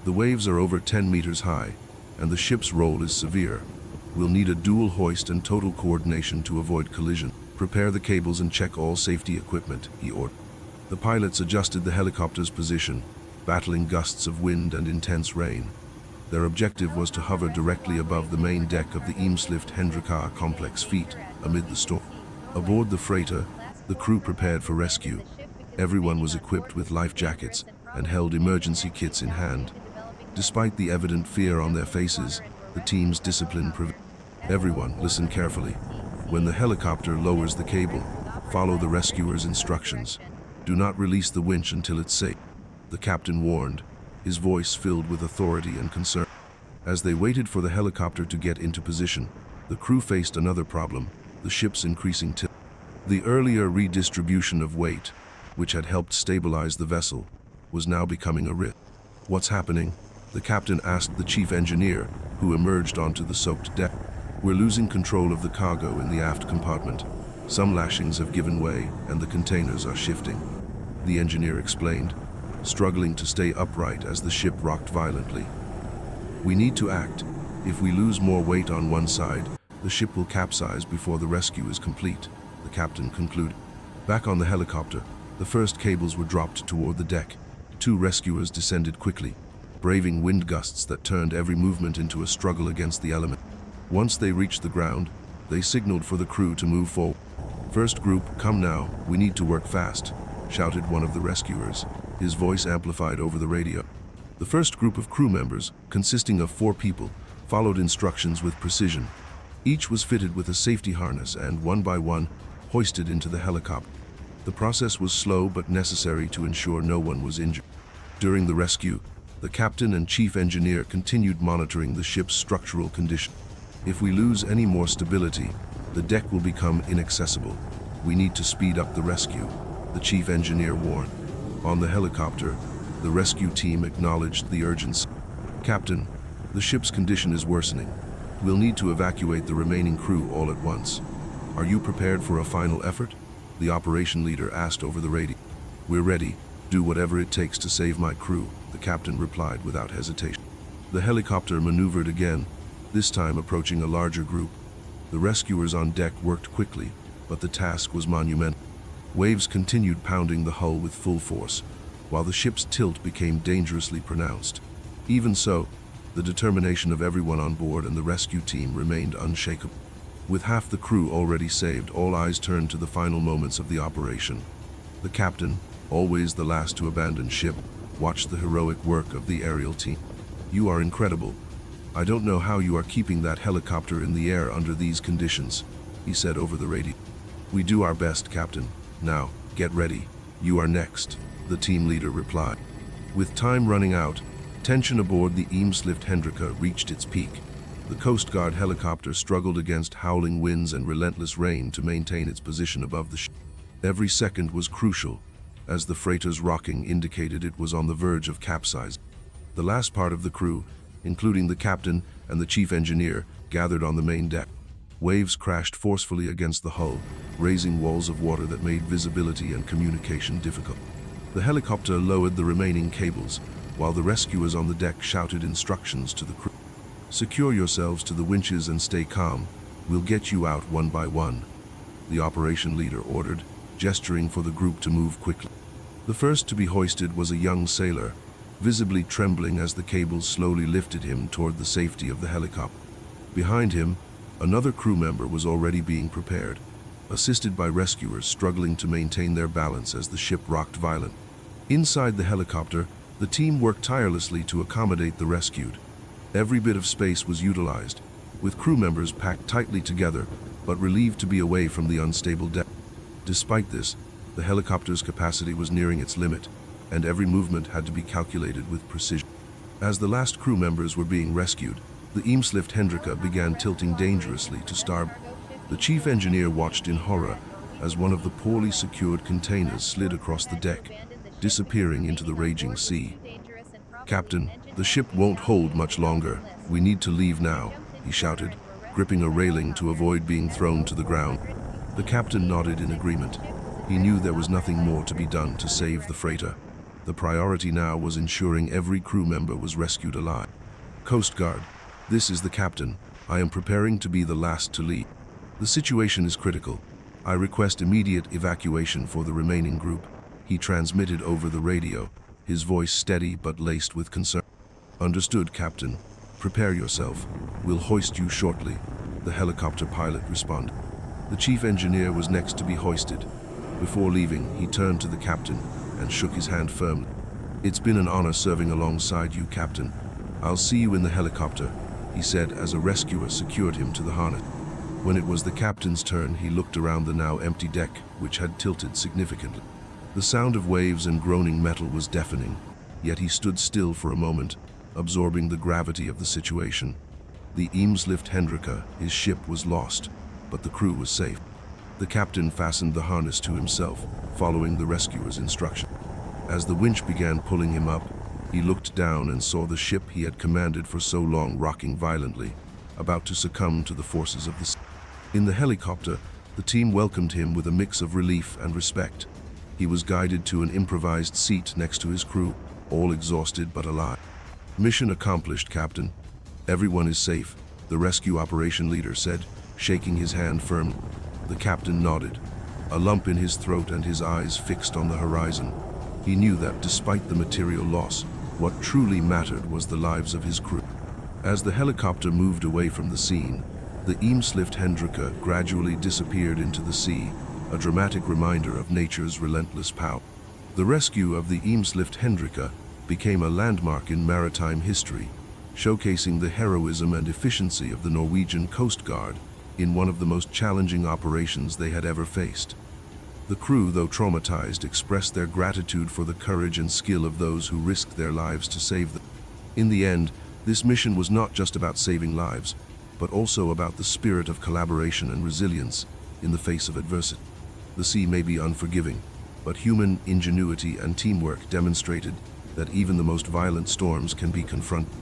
The waves are over 10 meters high, and the ship's roll is severe. We'll need a dual hoist and total coordination to avoid collision. Prepare the cables and check all safety equipment, he ordered. The pilots adjusted the helicopter's position, battling gusts of wind and intense rain. Their objective was to hover directly above the main deck of the Eemslift Hendrika complex feet amid the storm. Aboard the freighter, the crew prepared for rescue. Everyone was equipped with life jackets and held emergency kits in hand. Despite the evident fear on their faces, the team's discipline prevailed. Everyone, listen carefully. When the helicopter lowers the cable, follow the rescuer's instructions. Do not release the winch until it's safe, the captain warned, his voice filled with authority and concern. As they waited for the helicopter to get into position, the crew faced another problem, the ship's increasing tilt. The earlier redistribution of weight, which had helped stabilize the vessel, was now becoming a risk. What's happening? The captain asked the chief engineer, who emerged onto the soaked deck. We're losing control of the cargo in the aft compartment. Some lashings have given way, and the containers are shifting, the engineer explained, struggling to stay upright as the ship rocked violently. We need to act. If we lose more weight on one side, the ship will capsize before the rescue is complete, the captain concluded. Back on the helicopter, the first cables were dropped toward the deck. 2 rescuers descended quickly, braving wind gusts that turned every movement into a struggle against the element. Once they reached the ground, they signaled for the crew to move forward. First group, come now, we need to work fast, shouted one of the rescuers, his voice amplified over the radio. The first group of crew members, consisting of 4 people, followed instructions with precision. Each was fitted with a safety harness and, one by one, hoisted into the helicopter. The process was slow but necessary to ensure no one was injured. During the rescue, the captain and chief engineer continued monitoring the ship's structural condition. If we lose any more stability, the deck will become inaccessible. We need to speed up the rescue, the chief engineer warned. On the helicopter, the rescue team acknowledged the urgency. Captain, the ship's condition is worsening. We'll need to evacuate the remaining crew all at once. Are you prepared for a final effort? The operation leader asked over the radio. We're ready. Do whatever it takes to save my crew, the captain replied without hesitation. The helicopter maneuvered again, this time approaching a larger group. The rescuers on deck worked quickly, but the task was monumental. Waves continued pounding the hull with full force, while the ship's tilt became dangerously pronounced. Even so, the determination of everyone on board and the rescue team remained unshakable. With half the crew already saved, all eyes turned to the final moments of the operation. The captain, always the last to abandon ship, watched the heroic work of the aerial team. You are incredible. I don't know how you are keeping that helicopter in the air under these conditions, he said over the radio. We do our best, Captain. Now, get ready. You are next, the team leader replied. With time running out, tension aboard the Eemslift Hendrika reached its peak. The Coast Guard helicopter struggled against howling winds and relentless rain to maintain its position above the ship. Every second was crucial, as the freighter's rocking indicated it was on the verge of capsizing. The last part of the crew, including the captain and the chief engineer, gathered on the main deck. Waves crashed forcefully against the hull, raising walls of water that made visibility and communication difficult. The helicopter lowered the remaining cables, while the rescuers on the deck shouted instructions to the crew. Secure yourselves to the winches and stay calm. We'll get you out one by one, the operation leader ordered, gesturing for the group to move quickly. The first to be hoisted was a young sailor, visibly trembling as the cables slowly lifted him toward the safety of the helicopter. Behind him, another crew member was already being prepared, assisted by rescuers struggling to maintain their balance as the ship rocked violently. Inside the helicopter, the team worked tirelessly to accommodate the rescued. Every bit of space was utilized, with crew members packed tightly together, but relieved to be away from the unstable deck. Despite this, the helicopter's capacity was nearing its limit, and every movement had to be calculated with precision. As the last crew members were being rescued, the Eemslift Hendrika began tilting dangerously to starboard. The chief engineer watched in horror as one of the poorly secured containers slid across the deck, disappearing into the raging sea. Captain, the ship won't hold much longer. We need to leave now, he shouted, gripping a railing to avoid being thrown to the ground. The captain nodded in agreement. He knew there was nothing more to be done to save the freighter. The priority now was ensuring every crew member was rescued alive. Coast Guard, this is the captain. I am preparing to be the last to leave. The situation is critical. I request immediate evacuation for the remaining group. He transmitted over the radio, his voice steady but laced with concern. Understood, Captain. Prepare yourself. We'll hoist you shortly. The helicopter pilot responded. The chief engineer was next to be hoisted. Before leaving, he turned to the captain and shook his hand firmly. It's been an honor serving alongside you, Captain. I'll see you in the helicopter, he said as a rescuer secured him to the harness. When it was the captain's turn, he looked around the now empty deck, which had tilted significantly. The sound of waves and groaning metal was deafening, yet he stood still for a moment, absorbing the gravity of the situation. The Eemslift Hendrika, his ship, was lost, but the crew was safe. The captain fastened the harness to himself, following the rescuer's instruction. As the winch began pulling him up, he looked down and saw the ship he had commanded for so long rocking violently, about to succumb to the forces of the sea. In the helicopter, the team welcomed him with a mix of relief and respect. He was guided to an improvised seat next to his crew, all exhausted but alive. Mission accomplished, Captain. Everyone is safe, the rescue operation leader said, shaking his hand firmly. The captain nodded, a lump in his throat and his eyes fixed on the horizon. He knew that despite the material loss, what truly mattered was the lives of his crew. As the helicopter moved away from the scene, the Eemslift Hendrika gradually disappeared into the sea, a dramatic reminder of nature's relentless power. The rescue of the Eemslift Hendrika became a landmark in maritime history, showcasing the heroism and efficiency of the Norwegian Coast Guard in one of the most challenging operations they had ever faced. The crew, though traumatized, expressed their gratitude for the courage and skill of those who risked their lives to save them. In the end, this mission was not just about saving lives, but also about the spirit of collaboration and resilience in the face of adversity. The sea may be unforgiving, but human ingenuity and teamwork demonstrated that even the most violent storms can be confronted.